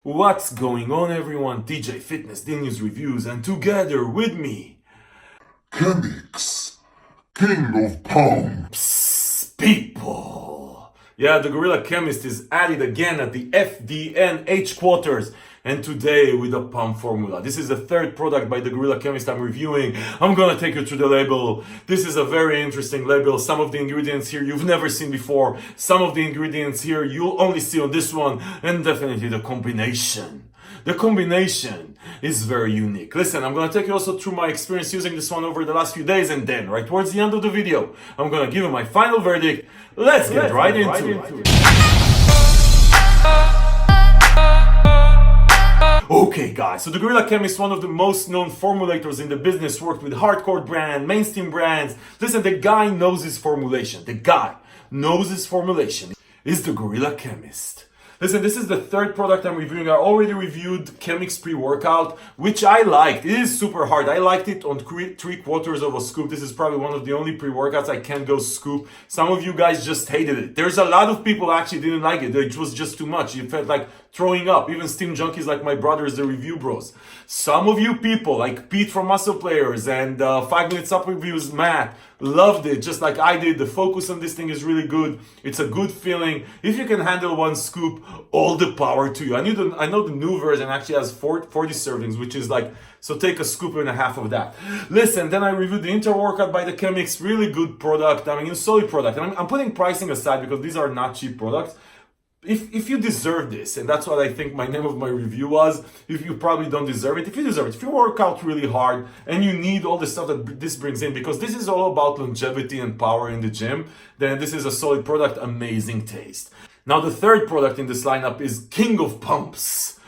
What's going on, everyone? DJ Fitness Deal News Reviews, and together with me, CHEMIX King of Pumps. people. Yeah, the Gorilla Chemist is at it again at the FDNH quarters, and today with a pump formula. This is the third product by the Guerrilla Chemist I'm reviewing. I'm gonna take you through the label. This is a very interesting label. Some of the ingredients here you've never seen before. Some of the ingredients here you'll only see on this one, and definitely the combination. The combination is very unique. Listen, I'm gonna take you also through my experience using this one over the last few days, and then right towards the end of the video, I'm gonna give you my final verdict. Let's get right into it. Okay guys, so the Gorilla Chemist, one of the most known formulators in the business, worked with hardcore brand, mainstream brands. Listen, the guy knows his formulation. The guy knows his formulation. Is the Gorilla Chemist. Listen, this is the third product I'm reviewing. I already reviewed CHEMIX pre-workout, which I liked. It is super hard. I liked it on 3/4 of a scoop. This is probably one of the only pre-workouts I can go scoop. Some of you guys just hated it. There's a lot of people actually didn't like it. It was just too much. You felt like throwing up. Even Steam junkies like my brothers, the review bros. Some of you people, like Pete from Muscle Players and 5 Minutes Up Reviews, Matt, loved it just like I did. The focus on this thing is really good. It's a good feeling. If you can handle one scoop, all the power to you. I know the new version actually has 40 servings, which is like, so take a scoop and a half of that. Listen, then I reviewed the Inter Workout by the CHEMIX. Really good product. I mean, a solid product. And I'm putting pricing aside because these are not cheap products. If you deserve this, and that's what I think my name of my review was, if you probably don't deserve it, if you deserve it, if you work out really hard and you need all the stuff that this brings in, because this is all about longevity and power in the gym, then this is a solid product, amazing taste. Now the third product in this lineup is King of Pumps.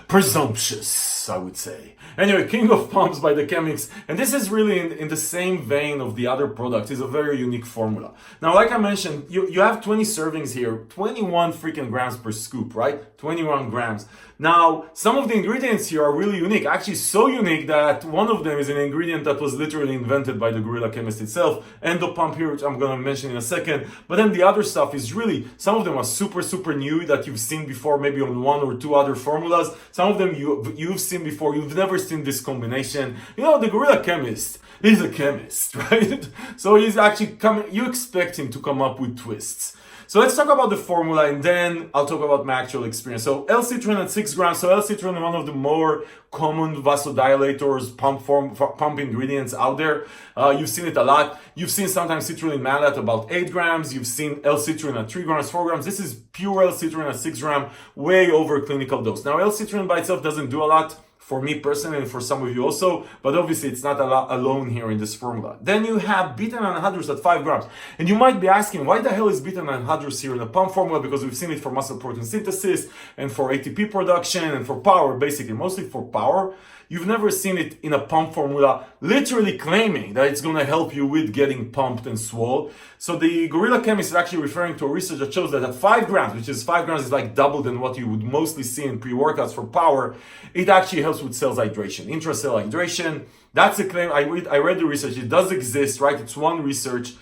Presumptuous, I would say. Anyway, King of Pumps by the CHEMIX, and this is really in the same vein of the other products. It's a very unique formula. Now, like I mentioned, you have 20 servings here, 21 freaking grams per scoop, right? 21 grams. Now, some of the ingredients here are really unique, actually so unique that one of them is an ingredient that was literally invented by the Gorilla Chemist itself, Endo Pump here, which I'm gonna mention in a second. But then the other stuff is really, some of them are super new that you've seen before, maybe on one or two other formulas. Some of them you've seen before, you've never seen this combination. You know, the Gorilla Chemist, he's a chemist, right? So he's actually you expect him to come up with twists. So let's talk about the formula, and then I'll talk about my actual experience. So L-citrine at 6 grams. So L-citrine is one of the more common vasodilators, pump ingredients out there. You've seen it a lot. You've seen sometimes citrulline mal at about 8 grams. You've seen L-citrine at 3 grams, 4 grams. This is pure L-citrine at 6 grams, way over clinical dose. Now L-citrine by itself doesn't do a lot for me personally and for some of you also, but obviously it's not alone here in this formula. Then you have beta anhydrous at 5 grams. And you might be asking, why the hell is beta anhydrous here in the pump formula? Because we've seen it for muscle protein synthesis and for ATP production and for power, basically, mostly for power. You've never seen it in a pump formula literally claiming that it's going to help you with getting pumped and swole. So the Gorilla Chemist is actually referring to a research that shows that at 5 grams, which is 5 grams is like double than what you would mostly see in pre-workouts for power, it actually helps with cells hydration, intracell hydration. That's a claim. I read the research. It does exist, right? It's one research.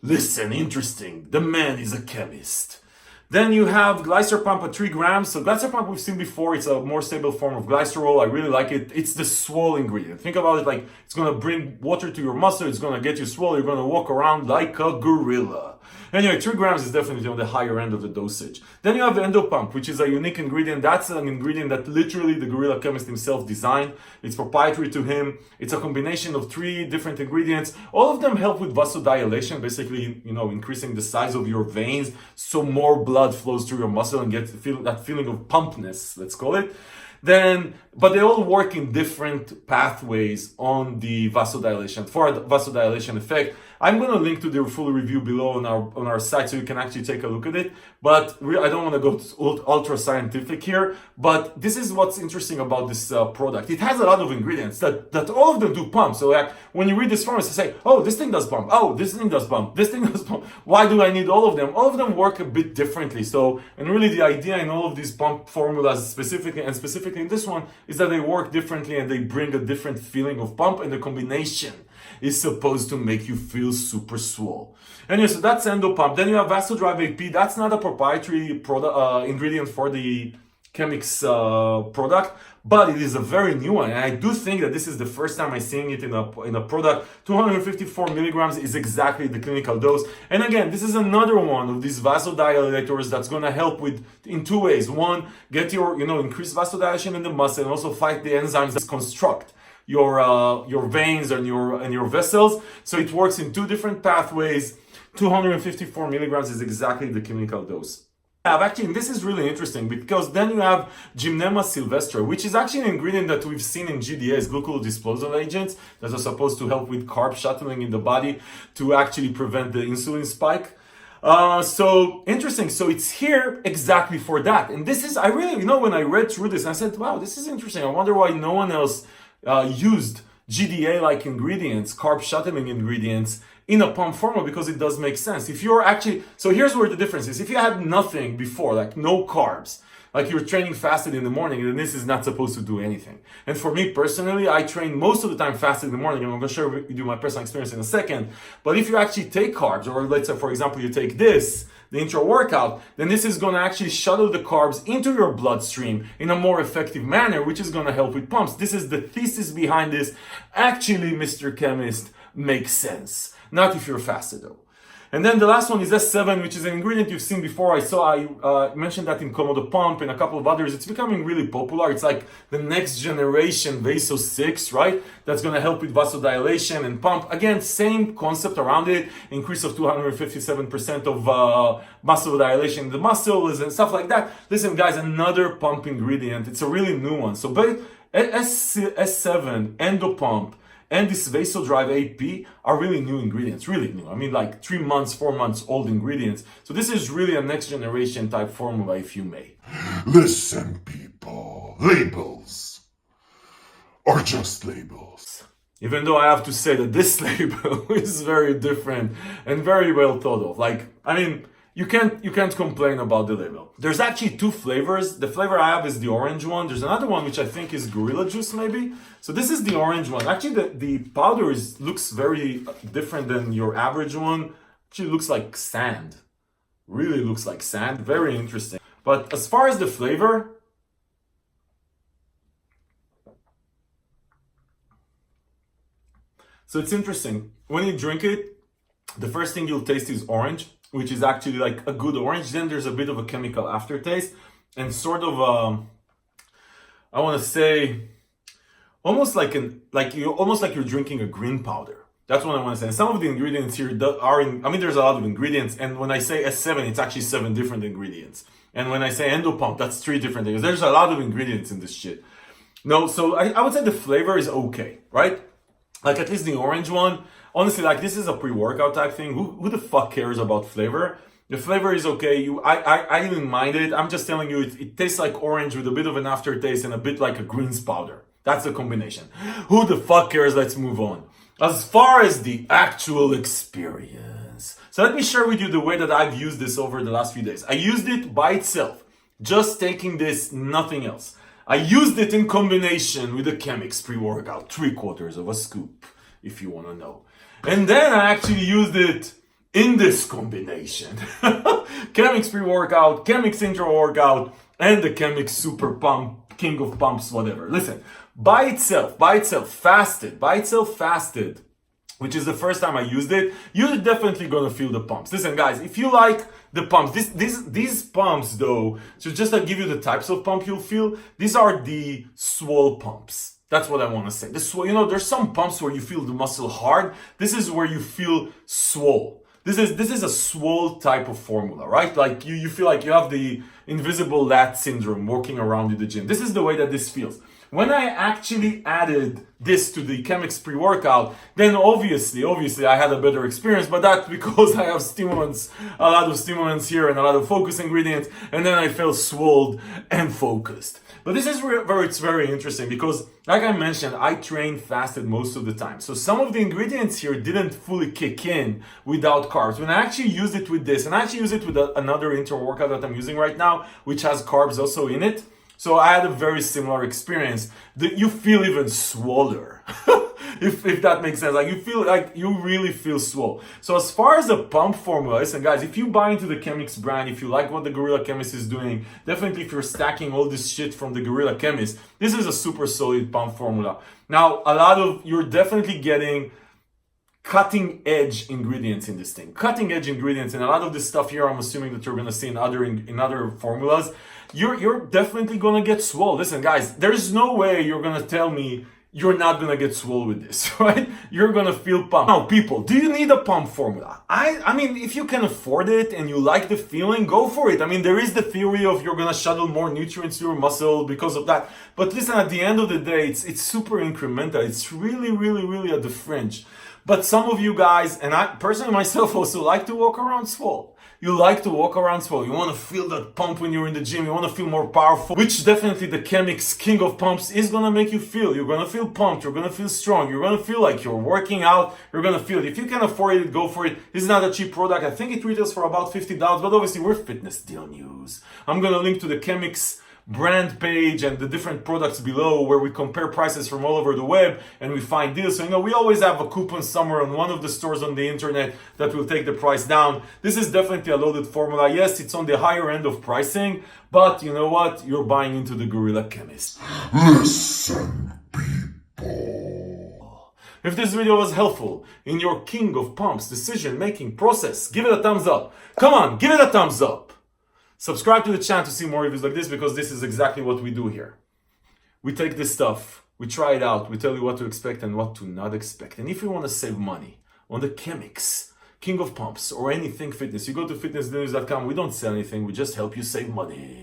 Listen, interesting. The man is a chemist. Then you have Glycer Pump at 3 grams. So Glycer Pump we've seen before. It's a more stable form of glycerol. I really like it. It's the swole ingredient. Think about it like it's going to bring water to your muscle. It's going to get you swole. You're going to walk around like a gorilla. Anyway, 3 grams is definitely on the higher end of the dosage. Then you have Endo Pump, which is a unique ingredient. That's an ingredient that literally the Gorilla Chemist himself designed. It's proprietary to him. It's a combination of 3 different ingredients. All of them help with vasodilation, basically, you know, increasing the size of your veins so more blood flows through your muscle and get that feeling of pumpness, let's call it. But they all work in different pathways on the vasodilation, for the vasodilation effect. I'm going to link to the full review below on our site so you can actually take a look at it. But I don't want to go ultra scientific here. But this is what's interesting about this product. It has a lot of ingredients that all of them do pump. So like when you read this formula, you say, oh, this thing does pump. Oh, this thing does pump. This thing does pump. Why do I need all of them? All of them work a bit differently. So, and really the idea in all of these pump formulas specifically in this one is that they work differently and they bring a different feeling of pump, and the combination is supposed to make you feel super swole. Anyway, so that's Endo Pump. Then you have Vasodrive AP. That's not a proprietary product ingredient for the CHEMIX product, but it is a very new one. And I do think that this is the first time I'm seeing it in a product. 254 milligrams is exactly the clinical dose. And again, this is another one of these vasodilators that's going to help with in two ways. One, get your, increase vasodilation in the muscle and also fight the enzymes that construct your veins and your vessels. So it works in two different pathways. 254 milligrams is exactly the clinical dose. Actually, this is really interesting because then you have Gymnema sylvestre, which is actually an ingredient that we've seen in GDAs, glucose-disposal agents, that are supposed to help with carb shuttling in the body to actually prevent the insulin spike. So interesting. So it's here exactly for that. And this is, I really, when I read through this, I said, wow, this is interesting. I wonder why no one else used GDA-like ingredients, carb shuttling ingredients, in a pump formula, because it does make sense. If you're actually, so here's where the difference is. If you had nothing before, like no carbs, like you're training fasted in the morning, then this is not supposed to do anything. And for me personally, I train most of the time fasted in the morning, and I'm going to share with you my personal experience in a second. But if you actually take carbs, or let's say, for example, you take this, the intra workout, then this is going to actually shuttle the carbs into your bloodstream in a more effective manner, which is going to help with pumps. This is the thesis behind this. Actually, Mr. Chemist, makes sense. Not if you're fasted though. And then the last one is S7, which is an ingredient you've seen before. I mentioned that in Komodo Pump and a couple of others. It's becoming really popular. It's like the next generation Vaso 6, right? That's going to help with vasodilation and pump. Again, same concept around it. Increase of 257% of muscle dilation in the muscles and stuff like that. Listen, guys, another pump ingredient. It's a really new one. So S7, Endopump, and this Vasodrive AP are really new ingredients, really new. I mean, like 3 months, 4 months old ingredients. So this is really a next generation type formula, if you may. Listen, people, labels are just labels. Even though I have to say that this label is very different and very well thought of. Like, I mean, you can't complain about the label. There's actually two flavors. The flavor I have is the orange one. There's another one which I think is Gorilla Juice maybe. So this is the orange one. Actually, the powder looks very different than your average one. Actually looks like sand. Really looks like sand. Very interesting. But as far as the flavor, so it's interesting. When you drink it, the first thing you'll taste is orange, which is actually like a good orange. Then there's a bit of a chemical aftertaste and sort of, I want to say, almost like you're drinking a green powder. That's what I want to say. And some of the ingredients here there's a lot of ingredients. And when I say S7, it's actually 7 different ingredients. And when I say Endopump, that's 3 different things. There's a lot of ingredients in this shit. No, so I would say the flavor is okay, right? Like at least the orange one. Honestly, like this is a pre-workout type thing. Who the fuck cares about flavor? The flavor is okay. I didn't mind it. I'm just telling you, it tastes like orange with a bit of an aftertaste and a bit like a greens powder. That's the combination. Who the fuck cares? Let's move on. As far as the actual experience. So let me share with you the way that I've used this over the last few days. I used it by itself. Just taking this, nothing else. I used it in combination with the CHEMIX pre-workout, 3/4 of a scoop, if you want to know. And then I actually used it in this combination. CHEMIX pre-workout, CHEMIX intra-workout, and the CHEMIX Super Pump, King of Pumps, whatever. Listen, by itself, fasted, which is the first time I used it, you're definitely gonna feel the pumps. Listen, guys, if you like the pumps, these pumps though, so just to give you the types of pump you'll feel, these are the swole pumps. That's what I want to say. There's some pumps where you feel the muscle hard. This is where you feel swole. This is a swole type of formula, right? Like you feel like you have the invisible lat syndrome walking around in the gym. This is the way that this feels. When I actually added this to the CHEMIX pre-workout, then obviously I had a better experience, but that's because I have stimulants, a lot of stimulants here and a lot of focus ingredients, and then I felt swelled and focused. But this is where it's very interesting because, like I mentioned, I train fasted most of the time. So some of the ingredients here didn't fully kick in without carbs. When I actually used it with this, and I actually use it with another intra-workout that I'm using right now, which has carbs also in it, so I had a very similar experience. You feel even swoller. if that makes sense. Like you feel like you really feel swole. So as far as the pump formula, listen guys, if you buy into the CHEMIX brand, if you like what the Gorilla Chemist is doing, definitely if you're stacking all this shit from the Gorilla Chemist, this is a super solid pump formula. Now, you're definitely getting cutting edge ingredients in this thing. Cutting edge ingredients, and a lot of this stuff here I'm assuming that you're gonna see in other formulas. You're definitely gonna get swole. Listen guys, there's no way you're gonna tell me you're not gonna get swole with this, right? You're gonna feel pumped. Now people, do you need a pump formula? I mean, if you can afford it and you like the feeling, go for it. I mean, there is the theory of you're gonna shuttle more nutrients to your muscle because of that. But listen, at the end of the day, it's super incremental. It's really at the fringe. But some of you guys, and I personally myself also like to walk around swole. You like to walk around swole. You want to feel that pump when you're in the gym. You want to feel more powerful, which definitely the CHEMIX King of Pumps is going to make you feel. You're going to feel pumped. You're going to feel strong. You're going to feel like you're working out. You're going to feel it. If you can afford it, go for it. This is not a cheap product. I think it retails for about $50, but obviously we're Fitness Deal News. I'm going to link to the CHEMIX brand page and the different products below where we compare prices from all over the web and we find deals. So, we always have a coupon somewhere on one of the stores on the internet that will take the price down. This is definitely a loaded formula. Yes, it's on the higher end of pricing, but you know what? You're buying into the Gorilla Chemist. Listen, people. If this video was helpful in your King of Pumps decision-making process, give it a thumbs up. Come on, give it a thumbs up. Subscribe to the channel to see more reviews like this, because this is exactly what we do here. We take this stuff, we try it out, we tell you what to expect and what to not expect. And if you want to save money on the CHEMIX King of Pumps or anything fitness, you go to fitnessnews.com. We don't sell anything, we just help you save money.